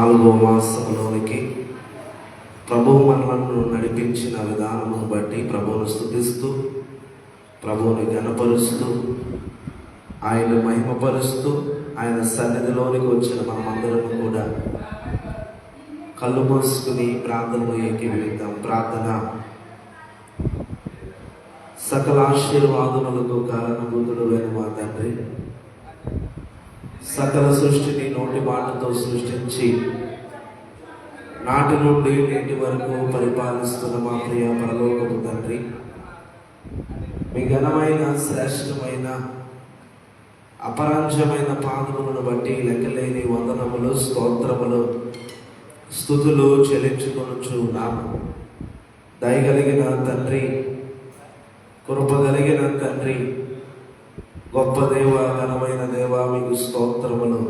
4వ మాసంలోనికి ప్రభువు మనలను నడిపించిన విధానమును బట్టి ప్రభువును స్తుతిస్తూ, ప్రభువుని ఘనపరుస్తూ, ఆయన మహిమపరుస్తూ, ఆయన సన్నిధిలోనికి వచ్చిన మనమందరం కూడా కళ్ళు మూసుకుని ప్రార్థనలో ఏకీభవిద్దాం. ప్రార్థన. సకల ఆశీర్వాదములకు కారణభూతుడు అయిన మా తండ్రి, సకల సృష్టిని నోటి మాటతో సృష్టించి నాటి నుండి నేటి వరకు పరిపాలిస్తున్న మా ప్రియ పరలోకపు తండ్రి, మీ ఘనమైన శ్రేష్టమైన అపరాంజమైన పాదములను బట్టి లెక్కలేని వందనములు, స్తోత్రములు, స్తుతులు చెల్లించుకొనుచున్నాము. దయగలిగిన తండ్రి, కృపగలిగిన తండ్రి, గొప్ప దేవ, ఘనమైన దేవ, మీకు స్తోత్రములు.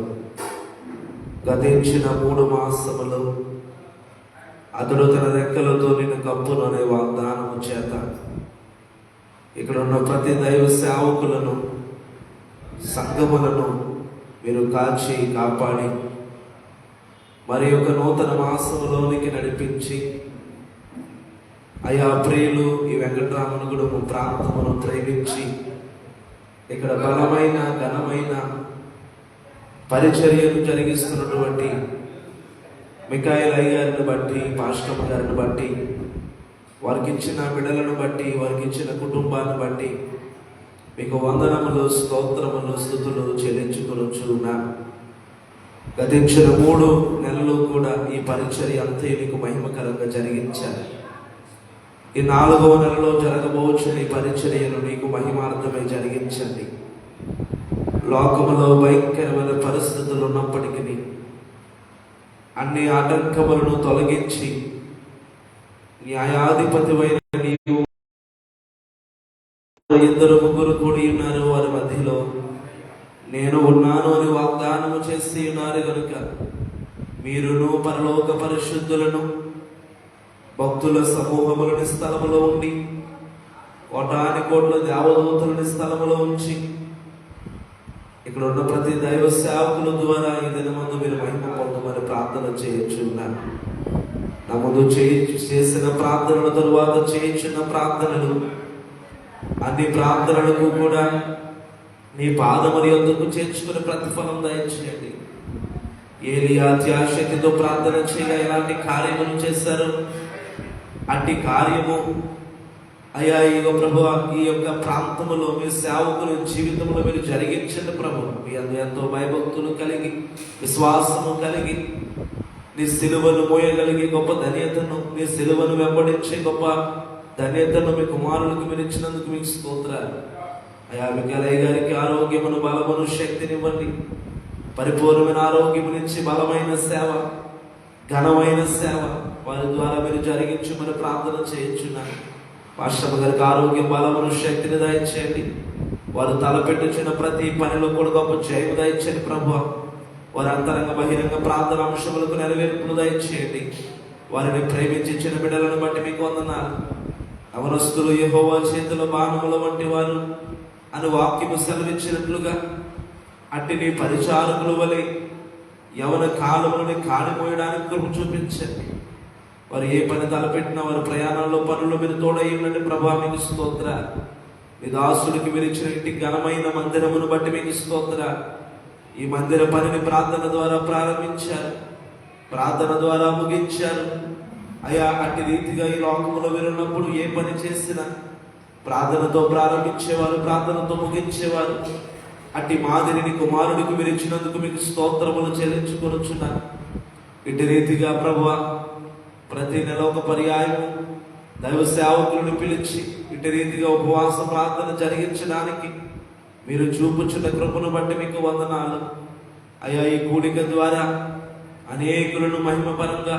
గతించిన 3 మాసములు అతడు తన రెక్కలతో నిన్ను కప్పును అనే వాగ్దానము చేత ఇక్కడ ఉన్న ప్రతి దైవ సేవకులను, సంఘములను మీరు కాచి కాపాడి మరి ఒక నూతన మాసములోనికి నడిపించి, అయా ప్రియులు ఈ వెంకటరామనుగుడు ప్రాంతమును ప్రేమించి ఇక్కడ బలమైన ఘనమైన పరిచర్యను జరిగిస్తున్నటువంటి మిఖాయిల్ అయ్యగారిని బట్టి, పాస్టమ్ గారిని బట్టి, వారికి ఇచ్చిన బిడ్డలను బట్టి, వారికి ఇచ్చిన కుటుంబాన్ని బట్టి మీకు వందనములు, స్తోత్రములు, స్తుతులు చెల్లించుకొనుచున్నాను. గతించిన 3 నెలలు కూడా ఈ పరిచర్య అంతే మీకు మహిమకరంగా జరిగించారు. ఈ 4వ నెలలో జరగబోచున్న ఈ పరిచర్యను మీకు మహిమార్థమై జరిగించండి. లోకములో భయంకరమైన పరిస్థితులు ఉన్నప్పటికీ అన్ని ఆటంకములను తొలగించి న్యాయాధిపతివైన నీవు 2-3 కూడి ఉన్నారు, వారి మధ్యలో నేను ఉన్నాను అని వాగ్దానము చేసి ఉన్నారు కనుక మీరును పరలోక పరిశుద్ధులను భక్తుల సమూహములని స్థలములో ఉండి, 1,000,000 దేవదూతలని స్థలములో ఉంచి ఇక్కడ ఉన్న ప్రతి దైవ సేవకుల ద్వారా ఈ దినమందు మీరు మహిమ పొందమని ప్రార్థన చేయించున్నాను. నా ముందు చేసిన ప్రార్థనల తరువాత చేయించిన ప్రార్థనలు అన్ని ప్రార్థనలకు కూడా నీ పాదముల యొద్దకు చేర్చుకుని ప్రతిఫలం దయచేయండి. ఏలియా అత్యాశక్తితో ప్రార్థన చేయగా ఎలాంటి కార్యములు చేశారు, అట్టి కార్యము అయ్యా ఇగో ప్రభు ఈ యొక్క ప్రాంతములో మీ సేవకుల జీవితంలో మీరు జరిగించండి ప్రభు. మీ ఎంతో భయభక్తులు కలిగి, విశ్వాసము కలిగి, నీ సిలువను మోయగలిగే గొప్ప ధన్యతను, నీ సిలువను వెంబడించే గొప్ప ధన్యతను మీ కుమారులకు మీరు ఇచ్చినందుకు మీకు స్తోత్రాలు. అయ్యా మిఖాయిల్ గారికి ఆరోగ్యమును, బలమును, శక్తినివ్వండి. పరిపూర్ణమైన ఆరోగ్యమునిచ్చి బలమైన సేవ, ఘనమైన సేవ వారి ద్వారా మీరు జరిగించమని ప్రార్థన చేయించున్నాను. పాస్టమ్ గారికి ఆరోగ్యం, బలమును, శక్తిని దయచేయండి. వారు తలపెట్టుచున్న ప్రతి పనిలో కూడా గొప్ప జయము దయచేయండి ప్రభు. వారి అంతరంగ బహిరంగ ప్రార్థన అంశములకు నెరవేర్పును దయచేయండి. వారిని ప్రేమించిన బిడ్డలను బట్టి మీకు వందనాలు. అవనస్తులు యెహోవా చేతిలో బాణముల వంటి వారు అని వాక్యము సెలవిచ్చినట్లుగా అట్టి నీ పరిచారకుల వలె యవన కాలములని కాడిపోయడానికి కృప చూపించండి. వారు ఏ పని తలపెట్టినా వారి ప్రయాణంలో పనులు మీరు తోడయ్యండి ప్రభా. మీకు స్తోత్ర. మీ దాసుడికి మీరు ఇచ్చిన ఇంటి ఘనమైన మందిరమును బట్టి మీకు స్తోత్ర. ఈ మందిర పనిని ప్రార్థన ద్వారా ప్రారంభించారు, ప్రార్థన ద్వారా ముగించారు. అయా అట్టి రీతిగా ఈ లోకములో మీరు ఉన్నప్పుడు ఏ పని చేసినా ప్రార్థనతో ప్రారంభించేవారు, ప్రార్థనతో ముగించేవారు. అట్టి మాదిరిని కుమారుడికి మీరు ఇచ్చినందుకు మీకు స్తోత్రములు చెల్లించుకొనుచున్నాను. ఇటు రీతిగా ప్రభువా ప్రతి నెల ఒక పర్యాయం దైవ సేవకులను పిలిచి ఇటు రీతిగా ఉపవాస ప్రార్థన జరిగించడానికి మీరు చూపుచున్న కృపను బట్టి మీకు వందనాలు. అయ్యా ఈ కూడిక ద్వారా అనేకులను మహిమపరంగా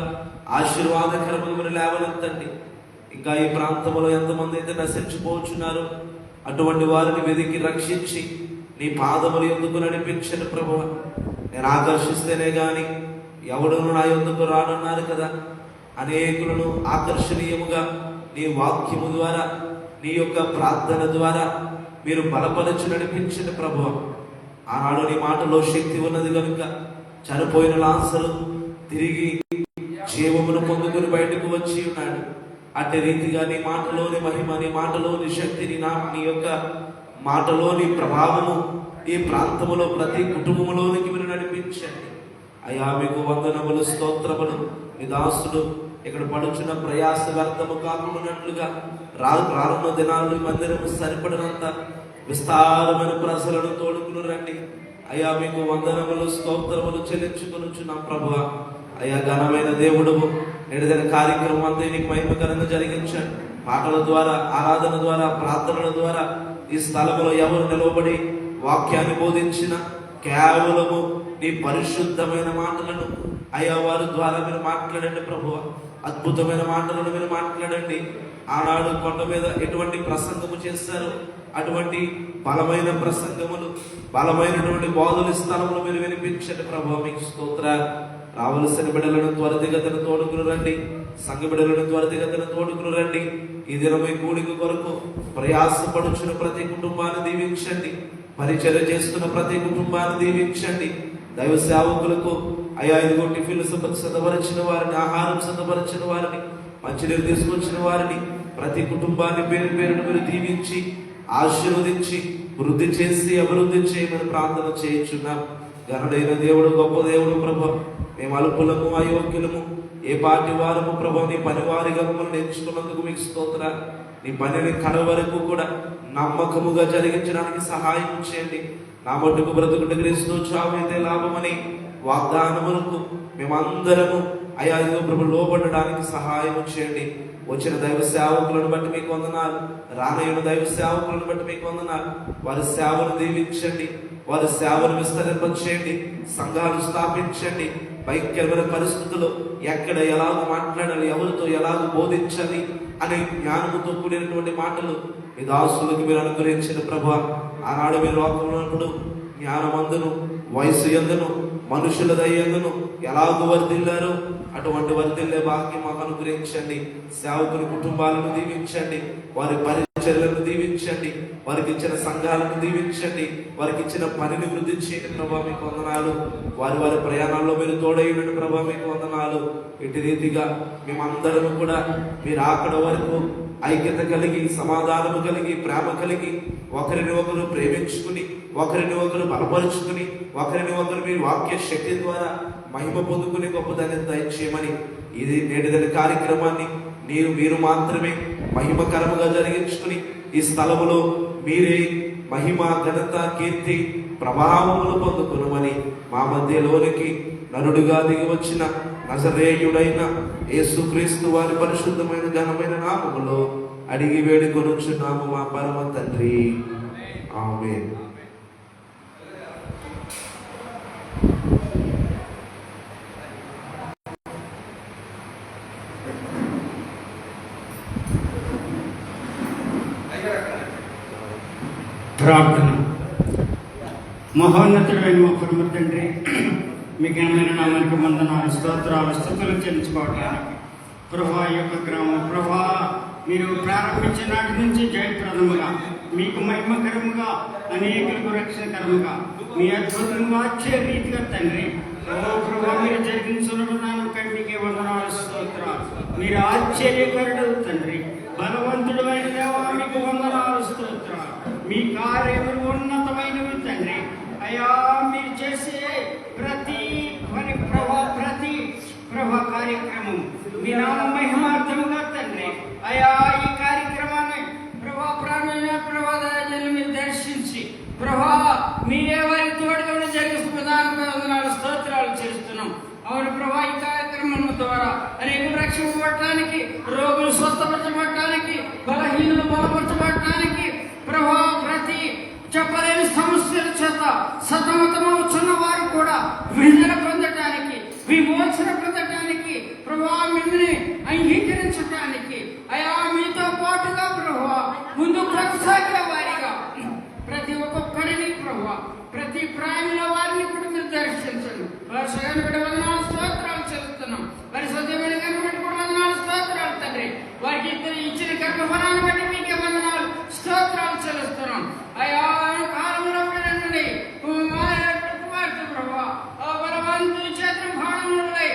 ఆశీర్వాదకరముగా మీరు లేవనెత్తండి. ఇంకా ఈ ప్రాంతంలో ఎంతమంది అయితే నశించిపోతున్నారు అటువంటి వారిని వెదికి రక్షించి నీ పాదముల యొద్దకు నడిపించండి ప్రభువా. నేను ఆకర్షిస్తేనే గాని ఎవడును నా యొద్దకు రానున్నారు కదా. అనేకులను ఆకర్షణీయముగా నీ వాక్యము ద్వారా, నీ యొక్క ప్రార్థన ద్వారా మీరు బలపరచి నడిపించండి ప్రభువా. ఆనాడు నీ మాటలో శక్తి ఉన్నది కనుక చనిపోయిన లాజరు తిరిగి జీవమును పొందుకొని బయటకు వచ్చి ఉన్నాడు. అట్టి రీతిగా నీ మాటలోని మహిమ, నీ మాటలోని శక్తిని, నీ యొక్క మాటలోని ప్రభావము ఈ ప్రాంతములో ప్రతి కుటుంబంలోనికి మీరు నడిపించండి అయ్యా. మీకు వందనములు, స్తోత్రములు. మీ దాసుడు ఇక్కడ పడుచున్న ప్రయాస వ్యర్థము కాకున్నట్లుగా రానున్న దినాల్లో మందిరము సరిపడినంత విస్తారమైన ప్రజలను తోడుకుని రండి అయ్యా. మీకు వందనములు, స్తోత్రములు చెల్లించుకొనుచున్నాం ప్రభువా. అయ్యా, ఘనమైన దేవుడము, నేడుదైన కార్యక్రమం అంతా నీకు మహిమకరంగా జరిగించండి. మాటల ద్వారా, ఆరాధన ద్వారా, ప్రార్థనల ద్వారా ఈ స్థలంలో ఎవరు నిలవబడి వాక్యాన్ని బోధించిన కేవలము నీ పరిశుద్ధమైన మాటలను అయ్యా వారి ద్వారా మీరు మాట్లాడండి ప్రభువా. అద్భుతమైన మాటలను మీరు మాట్లాడండి. ఆనాడు కొండ మీద ఎటువంటి ప్రసంగము చేశారు అటువంటి బలమైన ప్రసంగములు, బలమైనటువంటి బోధన స్థలంలో మీరు వినిపించండి ప్రభువా. మీకు స్తోత్రాలు. రావలసిన బిడ్డలను త్వరితగతిన తోడుకుని రండి. సంఘ బిడ్డలను త్వరితగతిన తోడుకుని రండి. ఈ దినం ఈ కూడిక కొరకు ప్రయాసపడుచున్న ప్రతి కుటుంబాన్ని దీవించండి. పరిచర్య చేస్తున్న ప్రతి కుటుంబాన్ని దీవించండి. దైవ సేవకులకు అయ్యా ఇదిగో టిఫిన్లు సిద్ధపరిచిన వారిని, ఆహారం సిద్ధపరిచిన వారిని, మంచినీరు తీసుకొచ్చిన వారిని, ప్రతి కుటుంబాన్ని పేరు పేరును మీరు దీవించి ఆశీర్వదించి వృద్ధి చేసి అభివృద్ధి చేయమని ప్రార్థన చేయించున్నాం. ఘనుడైన దేవుడు, గొప్ప దేవుడు ప్రభు, మేము అల్పులము, అయోగ్యులము, ఏ పాటి వారము ప్రభు, నీ పని వారిగా మమ్మల్ని ఎంచుకున్నందుకు మీకు స్తోత్రాలు. నీ పనిని కడ వరకు కూడా నమ్మకముగా జరిగించడానికి సహాయం చేయండి. నా మట్టుకు బ్రతుకుట క్రీస్తు, చావైతే లాభమని వాగ్దానములకు మేమందరము అయ్యా ప్రభు లోబడడానికి సహాయం చేయండి. వచ్చిన దైవ సేవకులను బట్టి మీకు వందనాలు. రానయ్యున్న దైవ సేవకులను బట్టి మీకు వందనాలు. వారి సేవను దీవించండి, వారి సేవను విస్తరింపచేయండి, సంఘాలు స్థాపించండి. భయంకరమైన పరిస్థితుల్లో ఎక్కడ ఎలాగో మాట్లాడాలి, ఎవరితో ఎలాగో బోధించాలి అనే జ్ఞానముతో కూడినటువంటి మాటలు మీ దాసులకు మీరు అనుగ్రహించిన ప్రభువా. ఆనాడు మీరు లోకమునప్పుడు జ్ఞానమందును, వయసు యందును, మనుషుల దయ్యందును ఎలాగో వర్ధిల్లారో అటువంటి వర్ధిల్లే భాగ్యం మాకు అనుగ్రహించండి. సేవకుల కుటుంబాలను దీవించండి, వారి పరిచర్యలను దీవించండి, వారికి ఇచ్చిన సంఘాలను దీవించండి, వారికి ఇచ్చిన పనిని వృద్ధి చేయండి ప్రభా. మీకు వందనాలు. వారి వారి ప్రయాణాల్లో మీరు తోడైన ప్రభా, మీకు వందనాలు. ఇటు రీతిగా మేమందరం కూడా మీరు అక్కడ వరకు ఐక్యత కలిగి, సమాధానము కలిగి, ప్రేమ కలిగి, ఒకరిని ఒకరు ప్రేమించుకుని, ఒకరిని ఒకరు బలపరుచుకుని, ఒకరిని ఒకరు మీ వాక్య శక్తి ద్వారా మహిమ పొందుకునే గొప్పదాన్ని దయచేయమని ఇది నేటిదైన కార్యక్రమాన్ని మీరు మాత్రమే మహిమకరముగా జరిగించుకుని ఈ స్థలములో మీరే మహిమ, ఘనత, కీర్తి, ప్రభావములు పొందుకునమని మా మధ్యలోనికి నరుడుగా దిగి వచ్చిన నజరేయుడైన యేసుక్రీస్తు వారి పరిశుద్ధమైన ఘనమైన నామములో అడిగి వేడుకొనుచున్నాము మా పరమ తండ్రి. ఆమేన్. ప్రార్థన. మహోన్నతుడైన మా పరమ తండ్రి, మీ ఘనమైన నామానికి వందనాలు, స్తోత్రాలు, స్తుతులు చెల్లించుకోవడానికి ప్రభా యొక్క గ్రామం ప్రభా మీరు ప్రారంభించిన నాటి నుంచి జయప్రదముగా, మీకు మహిమకరముగా, అనేకులకు రక్షణకరముగా, మీ అద్భుతంగా వచ్చే రీతిగా తండ్రి ప్రభా మీరు జరిగించిన విధానం కంటికి వందనాలు, స్తోత్రాలు. మీరు ఆశ్చర్యకరుడు తండ్రి, బలవంతుడు అయిన దేవా మీకు వందనాలు, స్తోత్రాలు. మీ కార్యములు ఉన్నతమైనవి తండ్రి. అయ్యా మీరు చేసే ప్రతి ప్రభా కార్యక్రమం మీ నామ మహిమార్థముగా తండ్రి. అయ్యా ఈ కార్యక్రమాన్ని ప్రభా ప్రవాదాలను మీరు దర్శించి ప్రభా మీరే వారి తోడుగా జరిగిస్తున్న వందనాలు, స్తోత్రాలు చేస్తున్నాం. అవును ప్రభా, ఈ కార్యక్రమం ద్వారా అనేక రక్షించబడటానికి, రోగులు స్వస్థపరచబడటానికి, బలహీనులు బలపరచబడటానికి ప్రభా ప్రతి చెప్పలేని సమస్యల చేత సతమతమవుతున్న వారు కూడా విడుదల పొందటానికి, విమోచన పొందటానికి ప్రభా మిమ్మల్ని అంగీకరించటానికి అయా మీతో పాటుగా ప్రభా ముందు కొనసాగిన వారిగా ప్రతి ఒక్కొక్కరిని ప్రభా ప్రతి ప్రాయంలో వారిని కూడా మీరు దర్శించండి. వారి సగం కూడా వందనాలు, స్తోత్రాలు చెల్లిస్తున్నాం. వారి సత్యమైన గర్భం కూడా వందనాలు, స్తోత్రాలు తండ్రి. వారికి ఇచ్చిన గర్భఫలాన్ని బట్టి మీకే వందనాలు, స్తోత్రాలు చెల్లిస్తున్నాం. అయా కాలంలో కుమార్తె ప్రభా బలవంతుల చేత భాగములై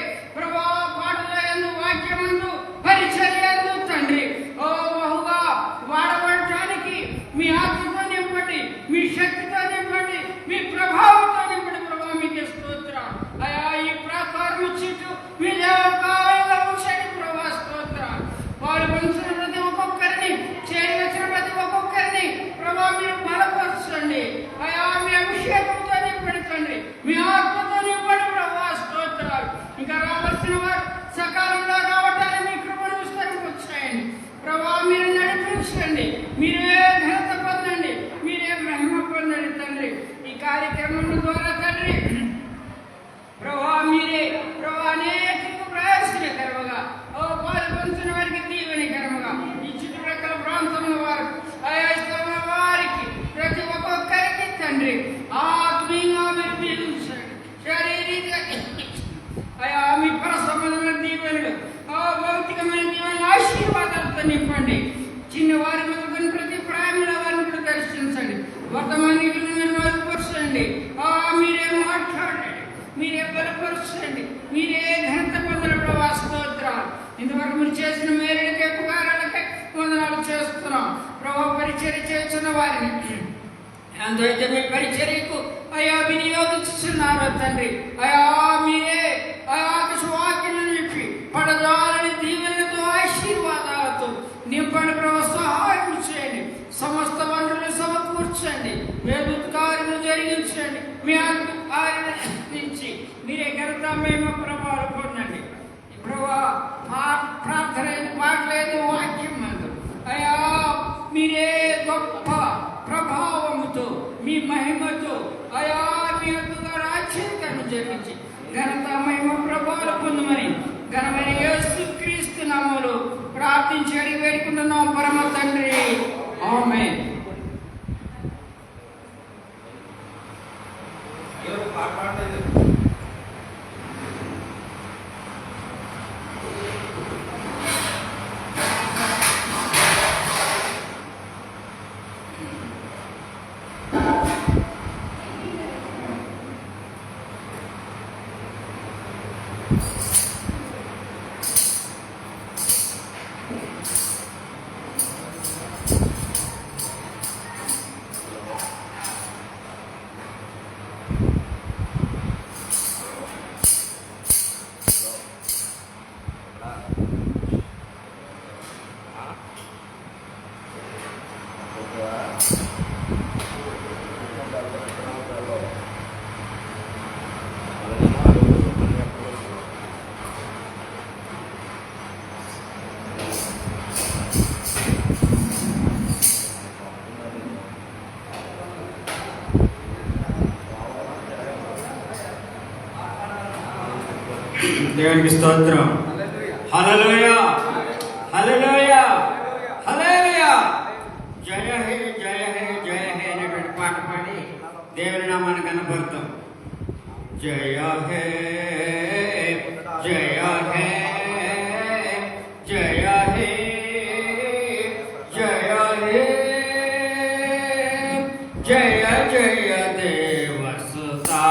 పవిత్రతతో నింపండి. చిన్న వారి మొదలుకొని ప్రతి ప్రాయంలో వారిని కూడా దర్శించండి. వర్తమానికులను మీరు మరుగుపరచండి. మీరే మాట్లాడండి, మీరే బలపరచండి, మీరే ఘనత పొందడం స్తోత్రాలు. ఇంతవరకు మీరు చేసిన మేలులకే ఉపకారాలకే వందనాలు చేస్తున్నాం ప్రభు. పరిచర్య చేస్తున్న వారిని ఎంతైతే మీ పరిచర్యకు అయా వినియోగించున్నారో తండ్రి, అయా మీరే వాక్యాలను చెప్పి పడదాలని దీవెనలతో ఆశీర్వాదాలతో నింపండి ప్రభు. సహాయం చేయండి, సమస్త వనరులు సమకూర్చండి, మేలు కార్యము జరిగించండి. మీ నుంచి మీరే ఘనత మేము ప్రభావాలు పొందండి ప్రభా. ప్రార్థన మాట్లేదు వాక్యం మందు అయా మీరే గొప్ప ప్రభావముతో మీ మహిమతో అయా మీ యొక్క రాజ్యాన్ని జరిగించి ఘనత మహిమ ప్రభావాలు పొందమని ఘనమైన యేసుక్రీస్తు నామములో ప్రార్థించి అడిగి వేడుకుంటున్నాం పరమ తండ్రి. ఆమేన్. దేవునికి స్తోత్రం. హల్లెలూయా, హల్లెలూయా, హల్లెలూయా. జయ హే జయ హే జయ హే అనేటువంటి పాట పాడి దేవుని నామాన్ని కనపడతాం. జయ హే జయ హే జయ హే జయ హే జయ జయ దేవసుతా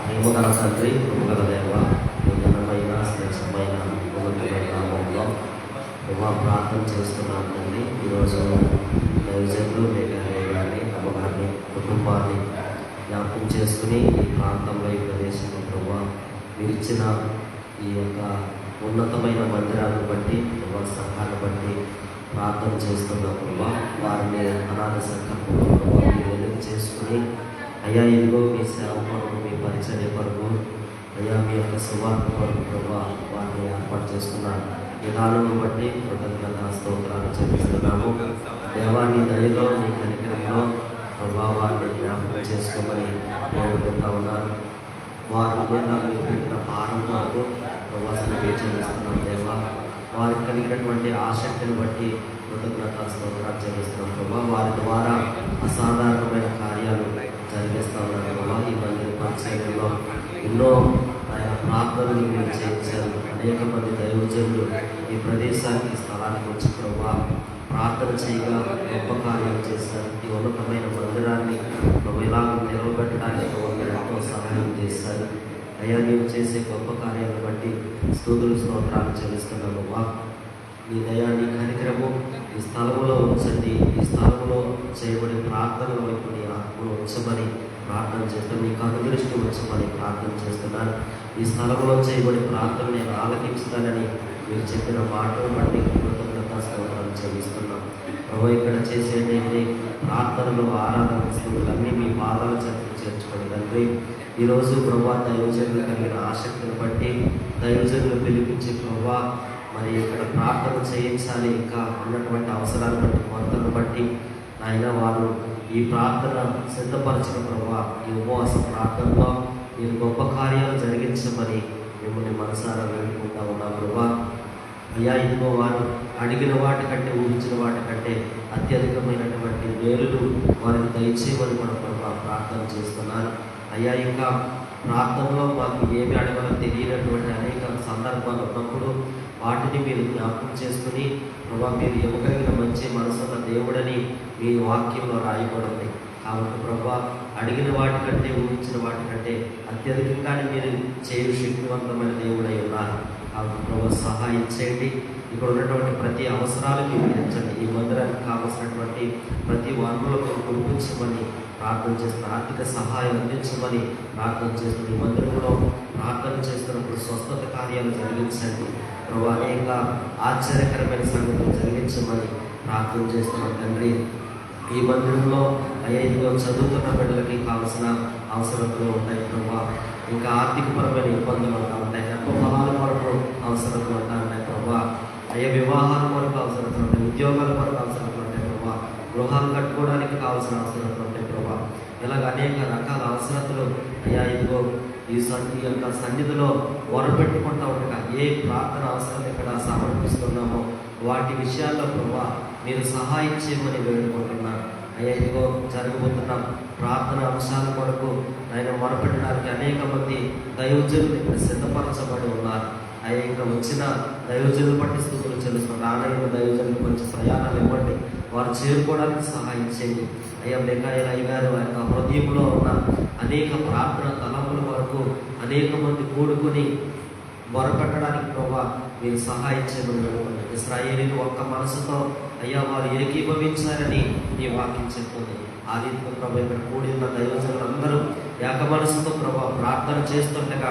ప్రేమగల తండ్రి, కృపగల దేవ, ఘనమైన శ్రేష్టమైన ఉన్నతమైన నామములో ప్రార్థన చేస్తున్నాం తండ్రి. ఈరోజు దైవజనులు గారిని అమ్మగారిని కుటుంబాన్ని జ్ఞాపకం చేసుకుని ఈ ప్రాంతంలో ఈ ప్రదేశంలో ప్రభావ మీరు ఇచ్చిన ఈ యొక్క ఉన్నతమైన మందిరాన్ని బట్టి ప్రభావ సంఘాన్ని బట్టి ప్రార్థన చేస్తున్నాం ప్రభావ. వారిని అనాథ సంకల్పంలో వెలుగు చేసుకుని అయ్యా ఇదిగో మీ సేవ కొరకు మీ పరిచర్య కొరకు అయ్యా మీ యొక్క సువార్త కొరకు ప్రభావ వారిని ఏర్పాటు చేసుకున్న విధానం బట్టి కృతజ్ఞత స్తోత్రాలు చెల్లిస్తున్నాము. దేవాన్ని దయలో మీ కనికరంలో ప్రభావాన్ని జ్ఞాపకం చేసుకోమని కోరుకుంటా ఉన్నారు. వారి మీద మీరు పెట్టిన భారం కొరకు ప్రభావాన్ని చెల్లిస్తున్నాం దేవా. వారికి కలిగినటువంటి ఆసక్తిని బట్టి కృతజ్ఞత స్తోత్రాలు చెల్లిస్తున్నాం ప్రభావ. వారి ద్వారా అసాధారణమైన కార్యాలు జరిగిస్తూ ఉన్నారు ప్రభావ. ఈ మందిర పరిచయంలో ఎన్నో ఆయన ప్రార్థనలు మీరు చేయించారు. అనేక మంది దైవజనులు ఈ ప్రదేశానికి స్థలానికి వచ్చి ప్రభావ ప్రార్థన చేయగా గొప్ప కార్యాలు చేశారు. ఈ ఉన్నతమైన మందిరాన్ని ఇలా నిలబెట్టడానికి మీరు ఎంతో సహాయం చేశారు. అయ్యా నీవు చేసే గొప్ప కార్యాలను బట్టి స్తుతులు స్తోత్రాలు చెల్లిస్తున్నాం ప్రభావ. నీ దయాన్ని కనికరము ఈ స్థలంలో ఉంచండి. ఈ స్థలంలో చేయబడే ప్రార్థనల వైపు నీ ఆత్మను ఉంచమని ప్రార్థన చేస్తాను. నీకు అనుదృష్టి ఉంచమని ప్రార్థన చేస్తున్నాను. ఈ స్థలంలో చేయబడే ప్రార్థన నేను ఆలకించుతానని మీరు చెప్పిన మాటను బట్టి కృతజ్ఞత స్తోత్రాలు చెల్లిస్తున్నాం ప్రభు. ఇక్కడ చేసేటువంటి ప్రార్థనలు ఆరాధన స్థుతులన్నీ మీ పాదాల చెంత చేర్చుకొని తండ్రి. ఈరోజు ప్రభా దైవజనులు కలిగిన ఆసక్తిని బట్టి దైవజనులు పిలిపించి ప్రభా మరి ఇక్కడ ప్రార్థన చేయించాలి, ఇంకా ఉన్నటువంటి అవసరాలను బట్టి కొరతను బట్టి ఆయన వారు ఈ ప్రార్థన సిద్ధపరచిన ప్రభా ఈ ఉపవాస ప్రార్థనలో మీరు గొప్ప కార్యాలు జరిగించమని మిమ్మల్ని మనసారా వేడుకుంటా ఉన్నాం ప్రభా. అయ్యా ఇదిగో వారు అడిగిన వాటికంటే ఊహించిన వాటికంటే అత్యధికమైనటువంటి మేలులు వారికి దయచేయమని కూడా ప్రభా ప్రార్థన చేస్తున్నారు. అయ్యా ఇంకా ప్రార్థనలో మాకు ఏమి అడగాలో తెలియనటువంటి అనేక సందర్భాలు ఉన్నప్పుడు వాటిని మీరు జ్ఞాపకం చేసుకుని ప్రభా మీరు ఇవ్వగలిగిన మంచి మనసున్న దేవుడని మీ వాక్యంలో రాయబడింది. కాబట్టి ప్రభా అడిగిన వాటికంటే ఊహించిన వాటికంటే అత్యధికంగానే మీరు చేయు శక్తివంతమైన దేవుడై ఉన్నారు. కాబట్టి ప్రభా సహాయం చేయండి. ఇక్కడ ఉన్నటువంటి ప్రతి అవసరాలకు తీర్చండి. ఈ మందిరానికి కావలసినటువంటి ప్రతి వనరులకు కురిపించమని ప్రార్థన చేస్తున్న, ఆర్థిక సహాయం అందించమని ప్రార్థన చేస్తున్న, ఈ మందిరంలో ప్రార్థన చేస్తున్నప్పుడు స్వస్థత కార్యాలు జరిగించండి ప్రభా. అనేక ఆశ్చర్యకరమైన సంగతులు జరిగించమని ప్రార్థన చేస్తున్న తండ్రి. ఈ మందిరంలో అయ్యో చదువుతున్న బిడ్డలకి కావాల్సిన అవసరతలు ఉంటాయి ప్రభా. ఇంకా ఆర్థికపరమైన ఇబ్బందులు ఉంటాయి, ఫలాల కొరకు అవసరతలు ఉంటాయి ప్రభా. అయ్యా వివాహాల కొరకు అవసరతలు ఉంటాయి, ఉద్యోగాల కొరకు అవసరతలు ఉంటాయి ప్రభా. గృహాలు కట్టుకోవడానికి కావాల్సిన అవసరతలు ఉంటాయి ప్రభా. ఇలాగ అనేక రకాల అవసరతలు అయ్యా ఇదిగో ఈ యొక్క సన్నిధిలో మొరపెట్టుకుంటా ఉండగా ఏ ప్రార్థన అవసరం ఇక్కడ సమర్పిస్తున్నామో వాటి విషయాల్లో ప్రభా మీరు సహాయం చేయమని వేడుకుంటున్నాను. అయ్యా ఇదిగో జరగబోతున్న ప్రార్థన అంశాల కొరకు ఆయన మొరపెట్టడానికి అనేక మంది దైవజనులు ఇక్కడ సిద్ధపరచబడి ఉన్నారు. అయ్యా ఇంకా వచ్చిన దైవజనులు బట్టి స్థుతులు చెల్లిస్తున్నారు. రానైన దైవజనులు కొంచెం ప్రయాణాలు ఇవ్వండి, వారు చేరుకోవడానికి సహాయం చేయండి. అయ్యా మిఖాయిల్ అయ్యగారు యొక్క హృదయంలో ఉన్న అనేక ప్రార్థన తలంపుల వరకు అనేక మంది కూడుకుని మొరపెట్టడానికి ప్రభా మీరు సహాయం చేయమని వేడుకోండి. ఇశ్రాయేలీయులు ఒక్క మనసుతో అయ్యా వారు ఏకీభవించారని ఈ వాక్యం చెప్తుంది. ఆ రీతిలో ప్రభా ఇక్కడ కూడి ఉన్న దైవజనులందరూ ఏక మనసుతో ప్రభా ప్రార్థన చేస్తుండగా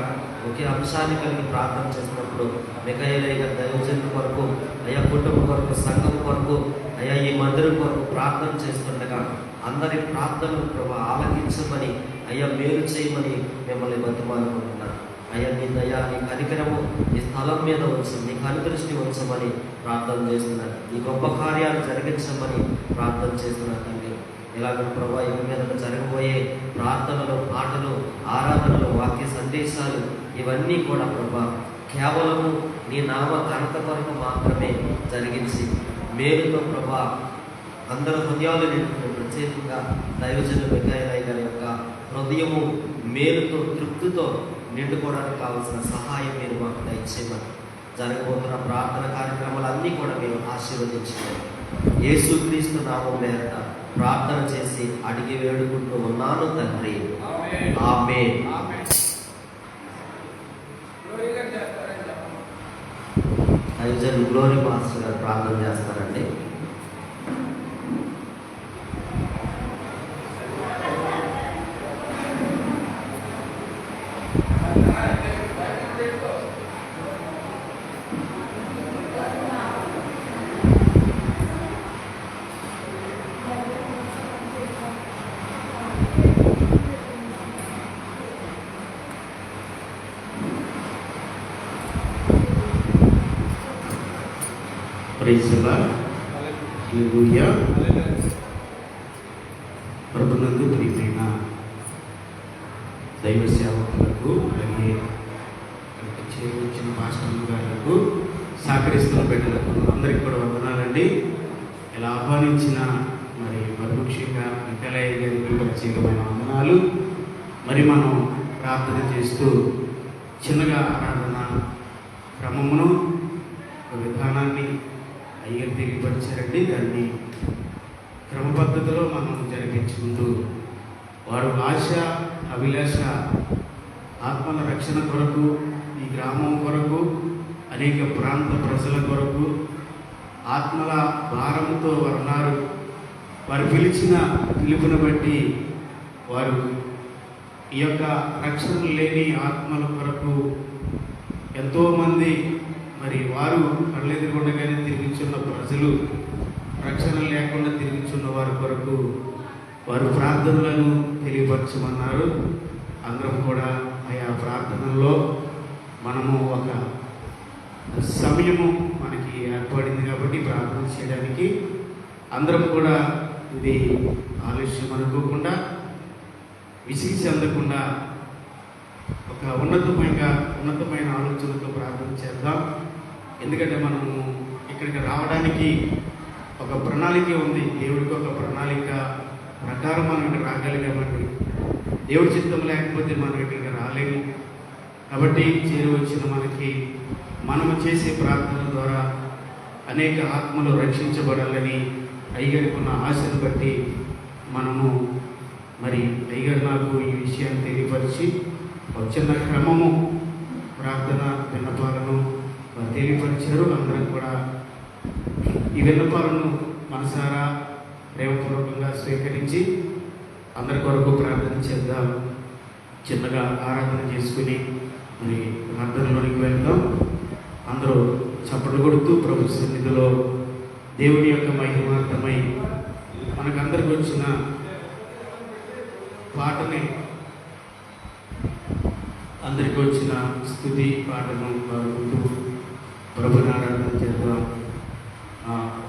ఒకే అంశాన్ని కలిగి ప్రార్థన చేస్తున్నప్పుడు మిఖాయిల్ అయ్యగారు దైవజనుల కొరకు అయ్యా కుటుంబం కొరకు సంఘం కొరకు అయ్యా ఈ మందిరం కొరకు ప్రార్థన చేస్తుండగా అందరి ప్రార్థనలు ప్రభా ఆలకించమని అయ్యా మేలు చేయమని మిమ్మల్ని బతిమాలుకుంటున్నాను. అయ్యా నీ దయా నీ కనికరము ఈ స్థలం మీద వచ్చి నీ కనుదృష్టి ఉంచమని ప్రార్థన చేస్తున్నాను. ఈ గొప్ప కార్యాలు జరిగించమని ప్రార్థన చేస్తున్నాను తండ్రి. ఇలాగ ప్రభా ఇవి మీద జరగబోయే ప్రార్థనలు, పాటలు, ఆరాధనలు, వాక్య సందేశాలు ఇవన్నీ కూడా ప్రభా కేవలము నీ నామ ఘనత కొరకు మాత్రమే జరిగించి మేలుతో ప్రభా అందరూ హృదయాలు నింపుకుని ప్రత్యేకంగా దైవజనులు మిఖాయిల్ గారి యొక్క హృదయము మేలుతో తృప్తితో నిండుకోవడానికి కావాల్సిన సహాయం మీరు మాకు దయచేయమని జరగబోతున్న ప్రార్థన కార్యక్రమాలన్నీ కూడా మీరు ఆశీర్వదించమని యేసుక్రీస్తు నామం పేరిట ప్రార్థన చేసి అడిగి వేడుకుంటూ ఉన్నాను తండ్రి. ఆమేన్. దైవజనులు గ్లోరీ మాస్టర్ గారు ప్రార్థన చేస్తారండి. ప్రభునందు ప్రియమైన దైవ సేవకులకు, అలాగే చేరువచ్చిన మాస్టర్ గారులకు, సహకరిస్తున్న బిడ్డలకు అందరికీ కూడా వందనాలండి. ఇలా ఆహ్వానించిన మరి ముఖ్యంగా మిఖాయిల్ గారికి ప్రత్యేకమైన వందనాలు. మరి మనం ప్రార్థన చేస్తూ చిన్నగా ఆరాధన క్రమమును విధానాన్ని అయ్యగారు తెలియపరిచారండి. దాన్ని క్రమ పద్ధతిలో మనం జరిపించుకుంటూ వారు ఆశ, అభిలాష ఆత్మల రక్షణ కొరకు, ఈ గ్రామం కొరకు, అనేక ప్రాంత ప్రజల కొరకు ఆత్మల భారంతో వారు ఉన్నారు. వారు పిలిచిన పిలుపుని బట్టి వారు ఈ యొక్క రక్షణ లేని ఆత్మల కొరకు ఎంతోమంది మరి వారు కళ్ళెదురుగుండగానే తిరిగిచున్న ప్రజలు, రక్షణ లేకుండా తిరిగిచున్న వారి కొరకు వారు ప్రార్థనలను తెలియపరచమన్నారు. అందరం కూడా ఆయా ప్రార్థనల్లో మనము ఒక సమయము మనకి ఏర్పడింది కాబట్టి ప్రార్థన చేయడానికి అందరం కూడా ఇది ఆలస్యం అనుకోకుండా విసిగి చెందకుండా ఒక ఉన్నతమైన ఆలోచనతో ప్రార్థన చేద్దాం. ఎందుకంటే మనము ఇక్కడికి రావడానికి ఒక ప్రణాళిక ఉంది. దేవుడికి ఒక ప్రణాళిక ప్రకారం మనం ఇక్కడ రాగలిగామండి. దేవుడి చిత్తం లేకపోతే మనం ఇక్కడికి రాలేము. కాబట్టి చేరువచ్చిన మనము చేసే ప్రార్థన ద్వారా అనేక ఆత్మలు రక్షించబడాలని అయ్యగారికి ఉన్న ఆశను బట్టి మనము మరి అయ్యగారు నాకు ఈ విషయాన్ని తెలియపరిచి ఒక చిన్న క్రమము ప్రార్థన విన్నపాలను తెలియపరిచారు. అందరం కూడా ఈ విన్నపాలను మనసారా ప్రేమపూర్వకంగా స్వీకరించి అందరి కొరకు ప్రార్థన చేద్దాం. చిన్నగా ఆరాధన చేసుకుని మరి ప్రార్థనలోనికి వెళ్దాం. అందరూ చప్పట్లు కొడుతూ ప్రభు సన్నిధిలో దేవుని యొక్క మహిమార్థమై మనకందరికి వచ్చిన పాటని, అందరికి వచ్చిన స్తుతి పాటను పాడుకుంటూ ప్రభుని ఆరాధన చేద్దాం.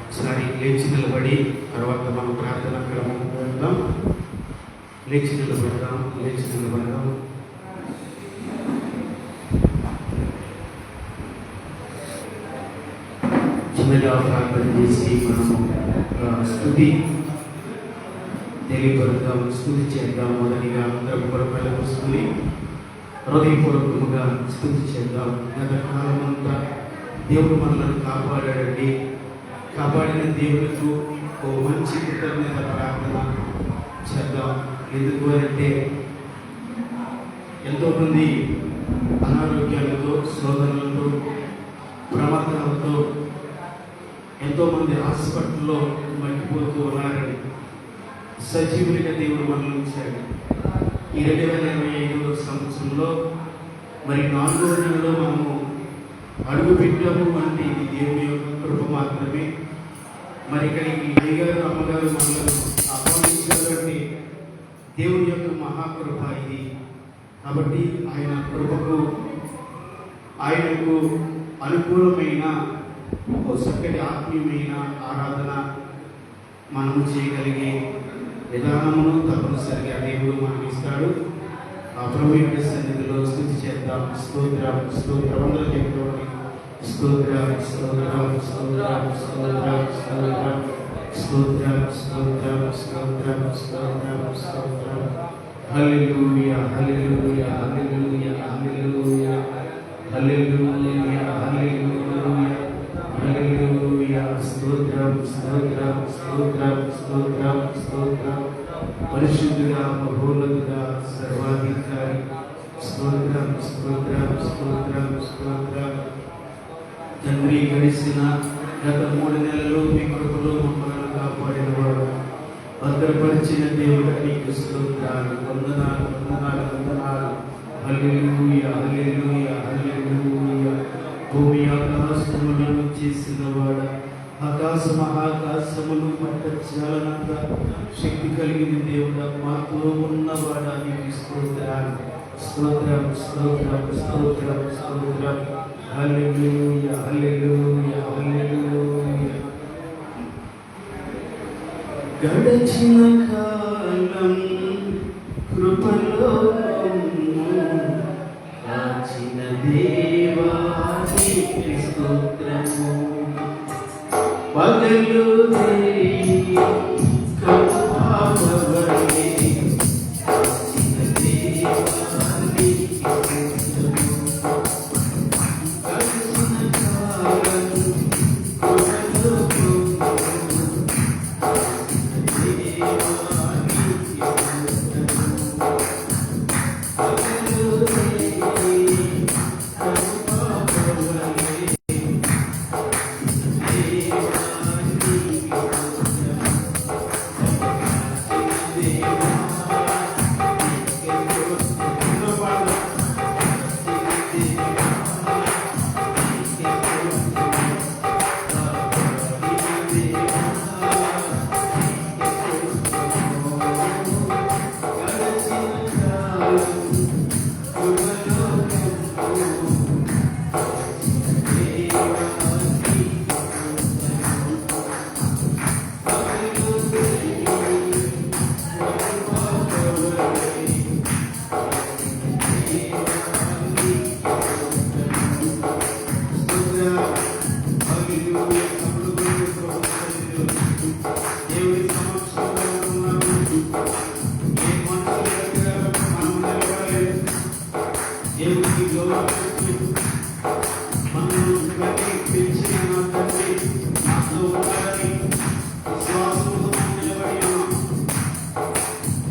ఒకసారి లేచి నిలబడి తర్వాత మనం ప్రార్థన క్రమం వెళ్దాం. లేచి నిలబడదాం. చిన్నగా ప్రార్థన చేసి మనము స్తుతి తెలియపడదాం, స్తుతి చేద్దాం. మొదటిగా అందరం కొరకలు వస్తుంది హృదయపూర్వకముగా స్తుతి చేద్దాం. గత కాలమంతా దేవుడు మనల్ని కాపాడాడండి. కాపాడిన దేవుడికి ఓ మంచి కృతజ్ఞత ప్రార్థన చేద్దాం. ఎందుకు అంటే ఎంతోమంది అనారోగ్యాలతో, శోధనలతో, ప్రమాదాలతో ఎంతోమంది హాస్పిటల్లో మట్టిపోతూ ఉన్నారని సజీవునిగా దేవుడు మనల్ని ఉంచాడు. ఈ 2025 సంవత్సరంలో మరి 4వ నెలలో మనము అడుగు పెట్టాము అంటే ఇది దేవుని యొక్క కృప మాత్రమే. మరి ఇక్కడికి అయ్యగారు అమ్మగారు మనల్ని ఆహ్వానించారంటే దేవుని యొక్క మహాకృప ఇది. కాబట్టి ఆయన కృపకు, ఆయనకు అనుకూలమైన ఒక చక్కటి ఆత్మీయమైన ఆరాధన మనము చేయగలిగే విధానమును తప్పనిసరిగా దేవుడు మనకి ఇస్తాడు. ఆ ప్రభు యొక్క సన్నిధిలో స్తుతి చేద్దాం. స్తోత్రం అందరూ చెప్తామని స్తోత్రం హల్లెలూయా హల్లెలూయా హల్లెలూయా హల్లెలూయా హల్లెలూయా హల్లెలూయా హల్లెలూయా స్తోత్రం పరిశుద్ధుడా, మహోన్నతుడా, సర్వాధికారి స్తోత్రం తండ్రి. గడిచిన గత 3 నెలలు మీ కృపలో మమ్మల్ని కాపాడినవాడు, భద్రపరిచిన దేవుడు నీకు స్తోత్రాలు, వందనాలు. హల్లెలూయా హల్లెలూయా హల్లెలూయా. భూమి ఆకాశములను చేసినవాడు, ఆకాశ మహాకాశములు పట్టచాలనంత శక్తి కలిగిన దేవుడు, మాతో ఉన్నవాడా నీకు స్తోత్రాలు. స్తోత్రం. హల్లెలూయా హల్లెలూయా హల్లెలూయా. గడచిన కాలం కృపలో కాచిన దేవా నీకు స్తోత్రము. పగలు దేవి కృపావరే కాచిన దేవా నీకు స్తోత్రము. దేవుడికి గౌరవిస్తూ మనల్ని పెంచిన నా తండ్రి నాతో ఉన్నారని విశ్వాసంతో నిలబడి ఉన్నాం.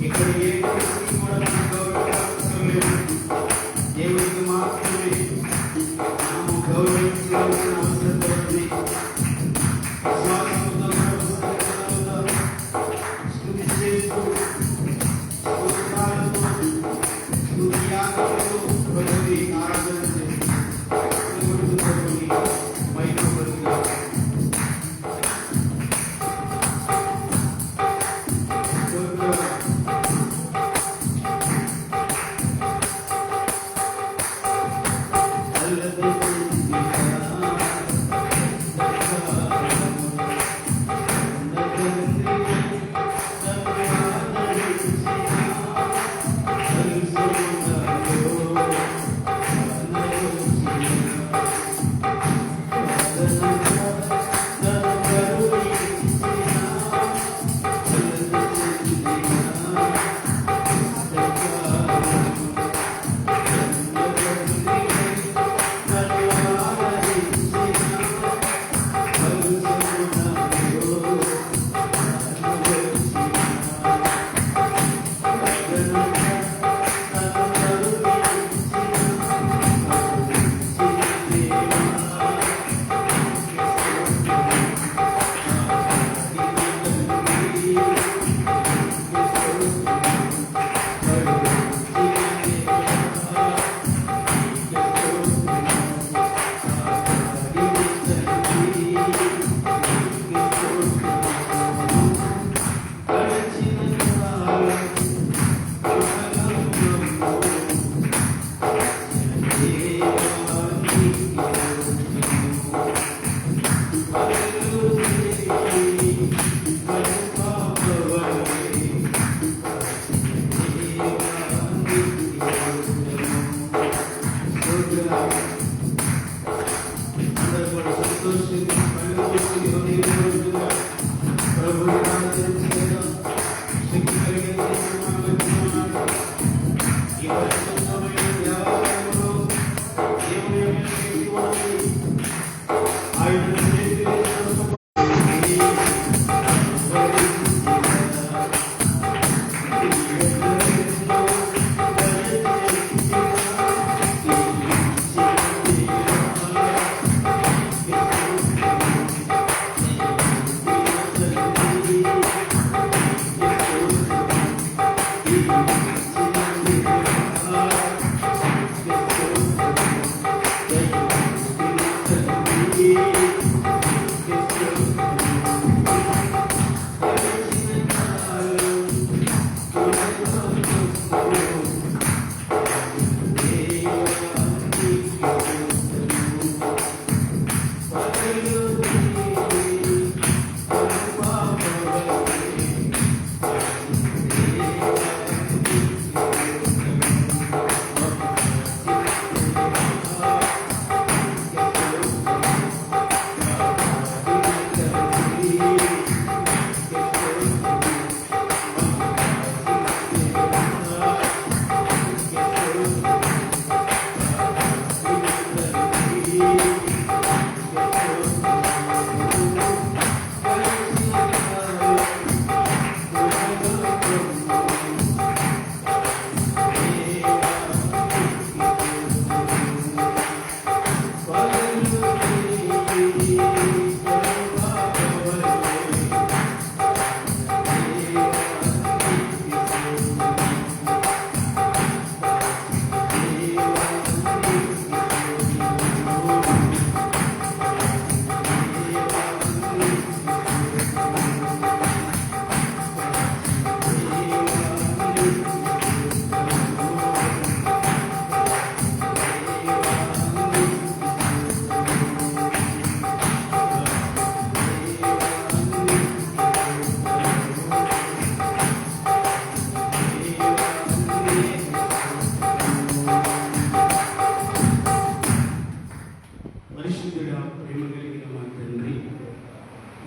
ఇక్కడ ఏ వ్యక్తి కూడా మనం గౌరవించడం లేదు. దేవుడికి మాత్రమే మనము గౌరవించాల్సిన అవసరం ఉంది. విశ్వాసంతో స్తుతి చేస్తూ స్తోత్రాలతో స్తుతియాగములతో ప్రభువుని ఆరాధన చేస్తూ ప్రభువుని మహిమపరుస్తూ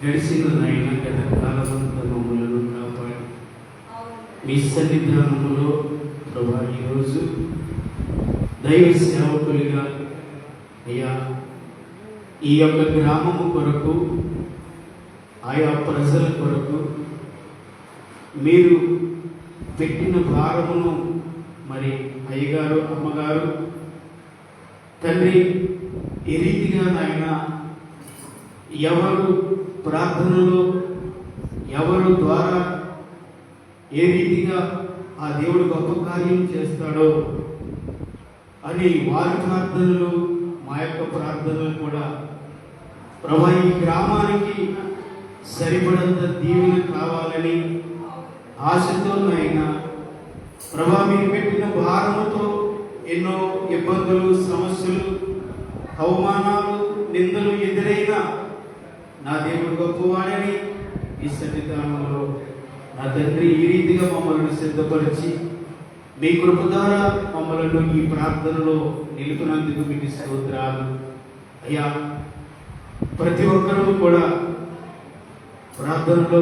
గడిచిన నాయన గత కాలమంతా మమ్మలను కాపాడి మీ సన్నిధానములో ప్రభా ఈరోజు దైవ సేవకులుగా అయ్యా ఈ యొక్క గ్రామము కొరకు, ఆయా ప్రజల కొరకు మీరు పెట్టిన భారమును మరి అయ్యగారు, అమ్మగారు, తండ్రి ఈ రీతిగా నాయన ఎవరు ప్రార్థనలో ఎవరు ద్వారా ఏ రీతిగా ఆ దేవుడు గొప్ప కార్యం చేస్తాడో అని వారి ప్రార్థనలు, మా యొక్క ప్రార్థనలు కూడా ప్రభా ఈ గ్రామానికి సరిపడంత దీవెన కావాలని ఆశతో నాయన ప్రభా మీరు పెట్టిన భారముతో ఎన్నో ఇబ్బందులు, సమస్యలు, అవమానాలు, నిందలు ఎదురైనా నా దేవుడు గొప్పవాడని ఈ సన్నిధానంలో నా తండ్రి ఈ రీతిగా మమ్మల్ని సిద్ధపరిచి మీ కృప ద్వారా మమ్మల్ని ఈ ప్రార్థనలో నిలుపునందుకు మీకు స్తోత్రాలు అయ్యా. ప్రతి ఒక్కరూ కూడా ప్రార్థనలో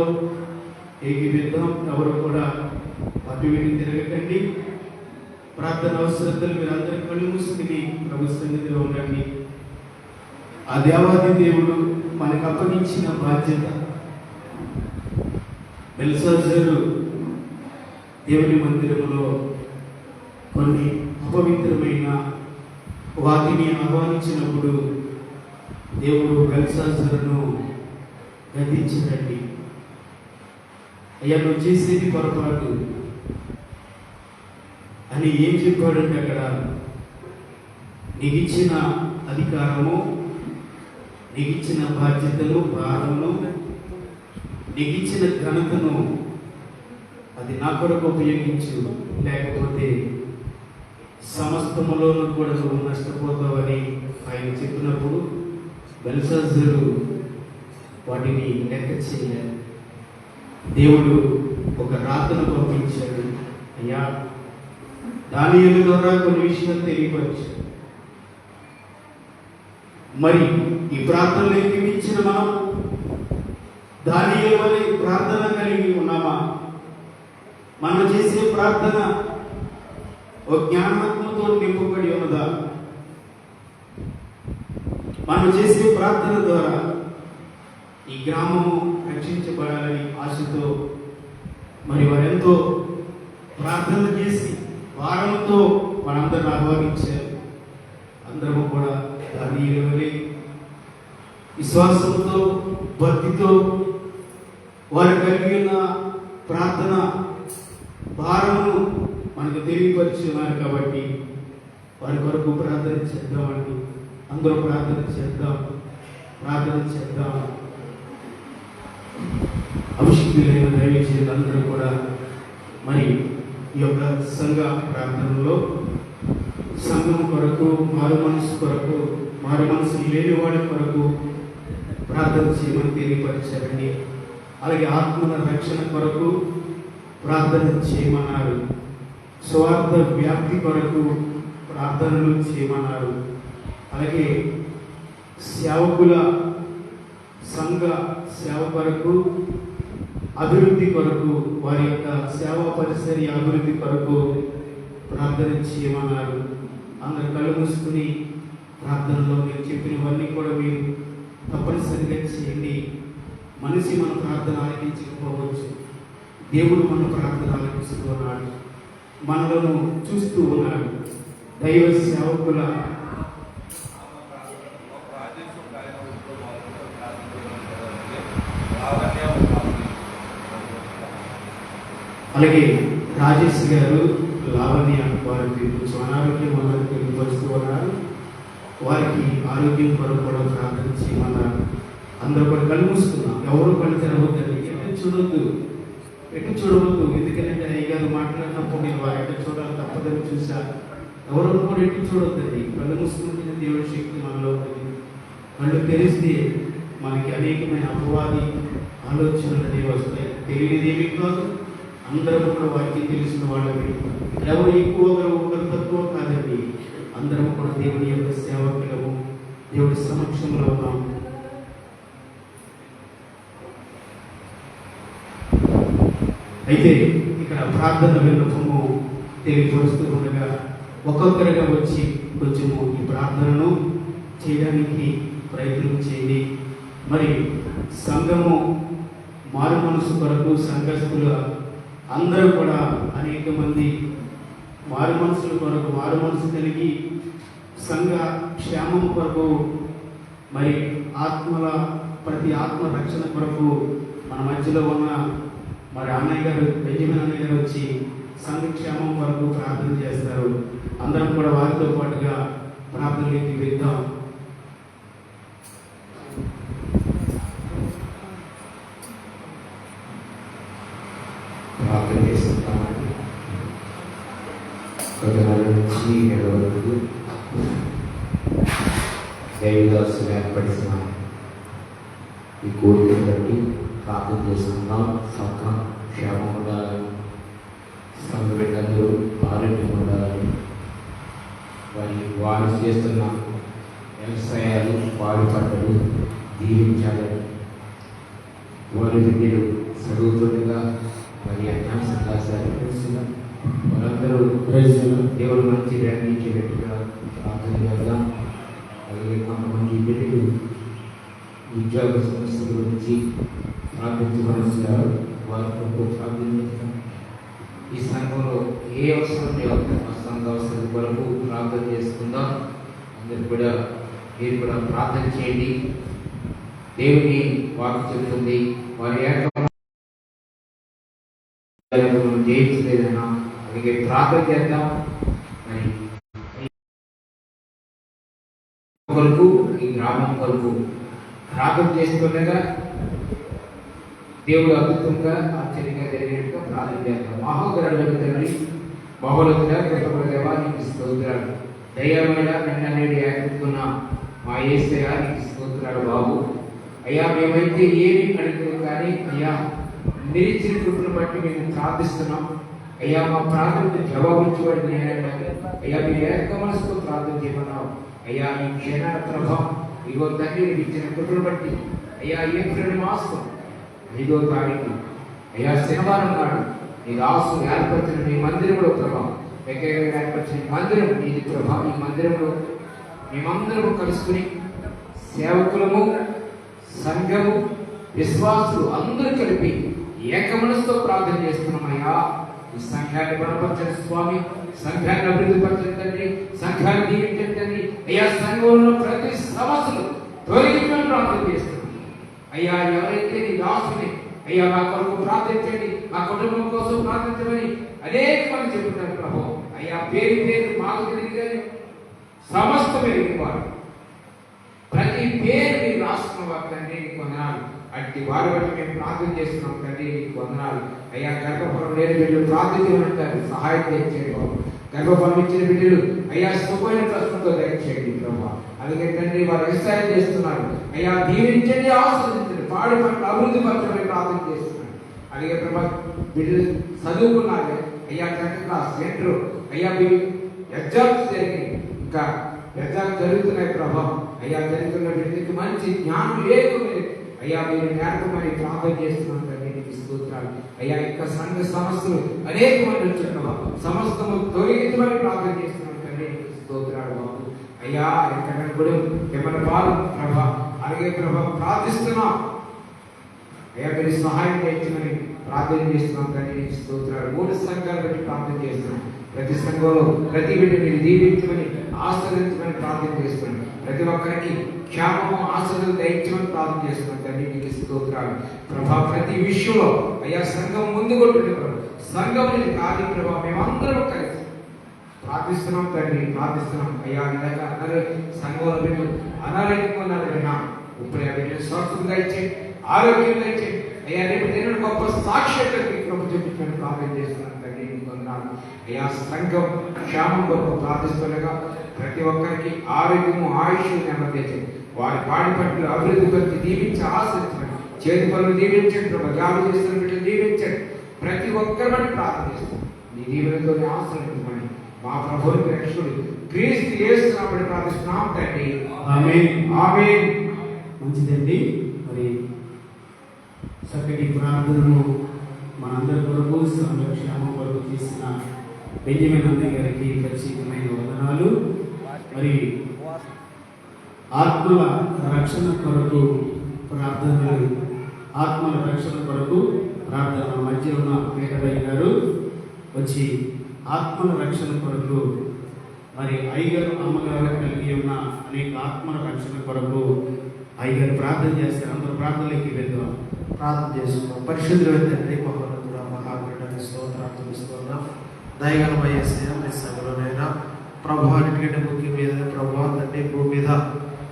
ఏకీవిద్దాం, ఎవరు కూడా అటు ఇటు తిరగకండి. ప్రార్థన అవసరతలు మీరందరూ కళ్ళు మూసుకుని ప్రభు సన్నిధిలో ఉండండి. ఆ దేవాది దేవుడు మనకు అప్పగించిన బాధ్యత. బెల్షాజరు దేవుని మందిరములో కొన్ని అపవిత్రమైన వాటిని ఆహ్వానించినప్పుడు దేవుడు బెల్షాజరును గద్దించాడండి. అయ్యా నువ్వు చేసేది పొరపాటు అని ఏం చెప్పాడంటే అక్కడ నీకు ఇచ్చిన అధికారము, నీకు ఇచ్చిన బాధ్యతను, భారమును, నీకు ఇచ్చిన ఘనతను అది నా కొరకు ఉపయోగించు, లేకపోతే సమస్తములోనూ కూడా నువ్వు నష్టపోతావని ఆయన చెప్పినప్పుడు బెల్షాజరు వాటిని లెక్క చేయలేదు. దేవుడు ఒక రాతను పంపించాడు. అయ్యా దానియేలు ద్వారా కొన్ని విషయాలు తెలియపరిచాడు. మరి ఈ ప్రార్థనలు ఏమిచ్చిన మనం దానియేలు వలె ప్రార్థన కలిగి ఉన్నామా? మనం చేసే ప్రార్థన ఒక జ్ఞానాత్మతో నింపబడి ఉన్నదా? మనం చేసే ప్రార్థన ద్వారా ఈ గ్రామము రక్షించబడాలని ఆశతో మరి వారెంతో ప్రార్థన చేసి వారంతో మనందరిని ఆహ్వానించారు. అందరము కూడా దానియేలు వలె విశ్వాసంతో, భక్తితో వారు కలిగి ఉన్న ప్రార్థన భారమును మనకు తెలియపరిచి ఉన్నారు కాబట్టి వారి కొరకు ప్రార్థన చేద్దామండి. అందరూ ప్రార్థన చేద్దాం, ప్రార్థన చేద్దాం. అభిషిక్తులైన దైవజనులు అందరూ కూడా మరి ఈ యొక్క సంఘ ప్రార్థనలో సంఘం కొరకు, మారు మనసు కొరకు, మారు మనసు లేని వాడి కొరకు ప్రార్థన చేయమని తెలియపరిచారండి. అలాగే ఆత్మల రక్షణ కొరకు ప్రార్థన చేయమన్నారు. స్వార్థ వ్యాప్తి కొరకు ప్రార్థనలు చేయమన్నారు. అలాగే సేవకుల సంఘ సేవ కొరకు, అభివృద్ధి కొరకు, వారి యొక్క సేవా పరిసరి అభివృద్ధి కొరకు ప్రార్థన చేయమన్నారు. అందరు కళ్ళు మూసుకుని ప్రార్థనలో మీరు చెప్పినవన్నీ కూడా మీరు తప్పనిసరిగా చేయండి. మనిషి మన ప్రార్థన ఆలకించకపోవచ్చు, దేవుడు మన ప్రార్థన ఆలకిస్తూ ఉన్నాడు, మనలను చూస్తూ ఉన్నాడు. దైవ సేవకుల అలాగే రాజేష్ గారు, లావణ్య వారికి కొంచెం అనారోగ్యం వల్ల తెలియపరుస్తూ ఉన్నారు. వారికి ఆరోగ్యం కొరకు కూడా ప్రార్థన చేయమన్నారు. అందరూ కూడా కళ్ళు మూసుకున్నాం. ఎవరు కళ్ళు తెరవద్దండి, ఎటు చూడవద్దు. ఎందుకంటే అయ్యగారు మాట్లాడినప్పుడు నేను వారి ఎక్కడ చూడాలి తప్పదని చూశాను. ఎవరు కూడా ఎటు చూడొద్దండి. కళ్ళు మూసుకుంటే దేవుడి శక్తి మనలో ఉంటుంది. కళ్ళు తెరిస్తే మనకి అనేకమైన అపవాది ఆలోచనలు అనేవి వస్తాయి. తెలియనిదేమీ కాదు, అందరం కూడా వారికి తెలిసిన వాళ్ళని. ఎవరు ఎక్కువగా ఒకరు తక్కువ కాదండి. అందరం కూడా దేవుని యొక్క సేవకులము, దేవుడి సమక్షంలో ఉన్నాము. అయితే ఇక్కడ ప్రార్థన విన్నపము తెలియపరుస్తూ ఉండగా ఒక్కొక్కరిగా వచ్చి కొంచెము ఈ ప్రార్థనను చేయడానికి ప్రయత్నం చేయండి. మరి సంఘము మారు మనసు కొరకు సంఘస్థులు అందరూ కూడా అనేక మంది మారు మనసుల కొరకు మారు మనసు కలిగి సంఘ క్షేమం కొరకు మరి ప్రతి ఆత్మ రక్షణ కొరకు మన మధ్యలో ఉన్న మరి అన్నయ్య గారు బెంజమిన్ అన్నయ్య గారు వచ్చి సంఘ క్షేమం కొరకు ప్రార్థన చేస్తారు. అందరం కూడా వారితో పాటుగా ప్రార్థనలోకి వెళ్దాం. ప్రార్థన చేస్తున్నామని కొంతమంది నుంచి నెలవరకు దైవదాసులు ఏర్పడిన ఈ కోరికను బట్టి ప్రార్థన చేసుకుందాం. సంఘం క్షేమం ఉండాలని, సంఘ బిడ్డలు ఆరోగ్యం ఉండాలని, వారు చేస్తున్న వ్యవసాయాలు వారి పంటలు దీవించాలని, వారి బిడ్డలు చదువుతుండగా మరి అజ్ఞాన కళాశాల వారందరూ దేవుడు మంచి గ్రహించేటట్టుగా ప్రార్థన చేద్దాం. అలాగే కొంతమంది బిడ్డలు ఉద్యోగ సమస్యల గురించి ప్రార్థించవలసినారు. వారి కొరకు ప్రార్థన చేద్దాం. ఈ సంఘంలో ఏ అవసరం లేవు, ఆ సంఘ అవసరం కొరకు ప్రార్థన చేసుకుందాం. అందరు కూడా మీరు కూడా ప్రార్థన చేయండి. దేవుని వాక్కు చెబుతుంది, వారి జయించలేదన్నా. అలాగే ప్రార్థన చేద్దాం. మరి కొరకు ఈ గ్రామం కొరకు ప్రార్థన చేస్తుండగా దేవుడు అద్భుతంగా ఆశ్చర్యంగా జరిగినట్టుగా ప్రార్థన చేద్దాం. మహోగ్రహుల తండ్రి, మహోన్నతుడా, కృపగల దేవా, నీకు స్తోత్రాలు. దయ్యమైన నిన్న నేడు ఏకత్తున్న మా యేసయ్యా నీకు స్తోత్రాలు బాబు. అయ్యా మేమైతే ఏమి అడిగాము కానీ అయ్యా నిరీక్షణ కృపను బట్టి మేము ప్రార్థిస్తున్నాం. అయ్యా మా ప్రార్థనకు జవాబించబడింది అయ్యా మీరు ఏక మనసుతో ప్రార్థన చేయమన్నావు. అయ్యా ఈ క్షణ ప్రభావం ఇగో తండ్రి ఇచ్చిన కృపను బట్టి అయ్యా ఏప్రిల్ మాసం 5వ తారీఖు అయ్యా శనివారం నాడు నీ దాసు ఏర్పరిచిన నీ మందిరంలో ప్రభావం ఏర్పరిచిన మందిరం నీది ప్రభావం. ఈ మందిరంలో మేమందరము కలుసుకుని సేవకులము, సంఘము, విశ్వాసులు అందరూ కలిపి ఏక మనసుతో ప్రార్థన చేస్తున్నామయ్యా. ఈ సంఘాన్ని బలపరచండి స్వామి, సంఘాన్ని అభివృద్ధి పరచండి తండ్రి, సంఘాన్ని దీవించండి తండ్రి. అయ్యా సంఘంలో ప్రతి సమస్యలు తొలగించమని ప్రార్థన చేస్తున్నాం అయ్యా. ఎవరైతే నీ దాసుని అయ్యా మా కొరకు ప్రార్థించండి, మా కుటుంబం కోసం ప్రార్థించమని అనేక మంది చెబుతున్నారు ప్రభు. అయ్యా పేరు పేరు మాకు తెలియదు, సమస్తం ఎరిగివారు ప్రతి పేరు మీరు రాసుకున్న వారు తండ్రి నీకు వందనాలు. అట్టి వారి బట్టి మేము ప్రార్థన చేస్తున్నాం తండ్రి నీకు వందనాలు. అయ్యా గర్భఫలం లేని బిడ్డలు ప్రార్థించమంటారు, సహాయం చేయండి బాబు. గర్భఫలం ఇచ్చిన బిడ్డలు అయ్యా సుఖమైన ప్రశ్నతో దయచేయండి ప్రభావ. అలాగే తండ్రి వారు వ్యవసాయం చేస్తున్నారు అయ్యా దీవించండి, ఆస్వాదించండి, పాడి పట్ల అభివృద్ధి పరచమని ప్రార్థన చేస్తున్నారు. అలాగే ప్రభా బిడ్డలు చదువుకున్నారు అయ్యా, 10th క్లాస్ సెంటర్ అయ్యా ఎగ్జామ్స్ జరిగి ఇంకా ఎగ్జామ్స్ జరుగుతున్నాయి ప్రభావం. అయ్యా జరుగుతున్న బిడ్డకి మంచి జ్ఞానం లేకుండా అయ్యా మీరు నేర్పమని ప్రార్థన చేస్తున్నాం తండ్రి నీకు స్తోత్రాలు. అయ్యా ఇంకా సంఘ సమస్యలు అనేక మంది వచ్చారు ప్రభావ, సమస్తము తొలగించమని ప్రార్థన చేస్తున్నాం తండ్రి నీకు స్తోత్రాలు బాబు. అయ్యా ఎక్కడ కూడా ఏమైనా బాలు ప్రభా అలాగే ప్రభా ప్రార్థిస్తున్నాం అయ్యా మీరు సహాయం చేయించమని ప్రార్థన చేస్తున్నాం తండ్రి నీకు స్తోత్రాలు. 3 సంఘాలు బట్టి ప్రార్థన చేస్తున్నాం. ప్రతి సంఘంలో ప్రతి బిడ్డ మీరు దీవించమని ఆశీర్వదించమని ప్రార్థన చేస్తున్నాం. ప్రతి ఒక్కరికి క్షేమము ఆశీర్వాదం దయచేయమని ప్రార్థన చేస్తున్నాం తండ్రి నీకు స్తోత్రాలు ప్రభా. ప్రతి విషయంలో అయ్యా సంఘం ముందు కొట్టుండే ప్రభు, సంఘం కాదు ప్రభా, మేమందరం కలిసి ప్రార్థిస్తున్నాం తండ్రి, ప్రార్థిస్తున్నాం అయ్యా. సంఘంలో బిడ్డలు అనారోగ్యంగా ఉన్నారు విన్నా, ఇప్పుడు ఆ బిడ్డలు స్వస్థంగా ఇచ్చే ఆరోగ్యంగా ఇచ్చే అయ్యా రేపు నేను గొప్ప సాక్ష్యంగా చూపించమని ప్రార్థన చేస్తున్నాను తండ్రి నీకు వందనాలు అయ్యా. సంఘం క్షేమం కొరకు ప్రార్థిస్తుండగా ప్రతి ఒక్కరికి ఆరోగ్యము ఆయుష్ నెమ్మది వారి పాడి పట్ల అభివృద్ధి పరిచి దీవించి ఆశ్రయించండి. చేతి పనులు దీవించండి ప్రభా, జాబు చేస్తున్న బిడ్డలు దీవించండి. ప్రతి ఒక్కరి బట్టి ప్రార్థన చేస్తాం నీ దీవెనతో ఆశ్రయించమని మా ప్రభువుని రక్షకుడు క్రీస్తు యేసునామమున ప్రార్థిస్తున్నాం తండ్రి, ఆమేన్ ఆమేన్. మంచిదండి. మరి చక్కటి ప్రార్థనను మనందరి కొరకు సంరక్షణ కొరకు చేసిన బెంజమిన్ అన్నయ్య గారికి ప్రత్యేకమైన వందనాలు. మరి ఆత్మల రక్షణ కొరకు ప్రార్థనలు, ఆత్మల రక్షణ కొరకు ప్రార్థన మధ్య ఉన్న పేదయ్య గారు వచ్చి ఆత్మల రక్షణ కొరకు మరి అయ్యగారు అమ్మగారు కలిగి ఉన్న అనేక ఆత్మల రక్షణ కొరకు అయ్యగారు ప్రార్థన చేస్తారు. అందరూ ప్రార్థనలోకి వెళ్దాం. ప్రార్థన చేసుకున్నాం. పరిశుద్ధులైన తండ్రి, మహోన్నతుడా, మహాగణుడా, స్తోత్రాలు స్తోత్రం. దయగలమయ్యే మీ సభలోనైనా ప్రభు అన్నిటికంటే ముఖ్యం మీద ప్రభు తండ్రి భూమి మీద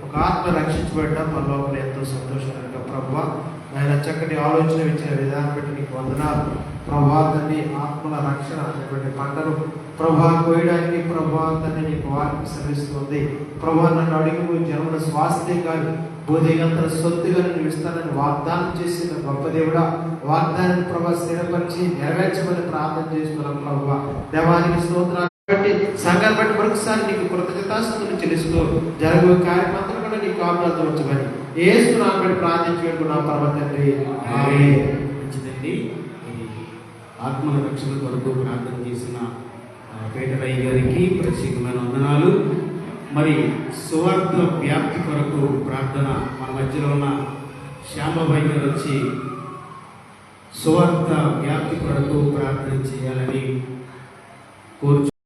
ఒక ఆత్మ రక్షించబడ్డ పరలోకం ఎంతో సంతోషకరంగా ప్రభు ఆయన చక్కటి ఆలోచన ఇచ్చిన విధానం బట్టి నీకు వందనాలు. ప్రభా తండ్రి ఆత్మల రక్షణ అనేటువంటి పంటను ప్రభా కోయడానికి ప్రభా తండ్రి నీకు వారికి శ్రమిస్తుంది. ప్రభా నన్ను అడిగి జన్మల స్వాస్థ్యంగా బోధిగంతర సొత్తుగా నేను ఇస్తానని వాగ్దానం చేసిన గొప్ప దేవుడా, వాగ్దానాన్ని ప్రభా స్థిరపరిచి నెరవేర్చమని ప్రార్థన చేస్తున్నాం. ప్రభా దేవానికి స్తోత్రాలు బట్టి సంఘాన్ని బట్టి మరొకసారి నీకు కృతజ్ఞతాస్తుతులు చెల్లిస్తూ జరగబోయే కార్యక్రమాలను కూడా నీకు ఆపరాధం వచ్చమని ఏసునామమున బట్టి ప్రార్థించుకుంటున్నాం పరమ తండ్రి. ఆమేన్. మంచిదండి. ఆత్మల రక్షణ కొరకు ప్రార్థన చేసిన పేటరయ్య గారికి ప్రత్యేకమైన వందనాలు. మరి సువార్త వ్యాప్తి కొరకు ప్రార్థన మన మధ్యలో ఉన్న శ్యామబాయి గారు వచ్చి సువార్త వ్యాప్తి కొరకు ప్రార్థన చేయాలని కోరుచు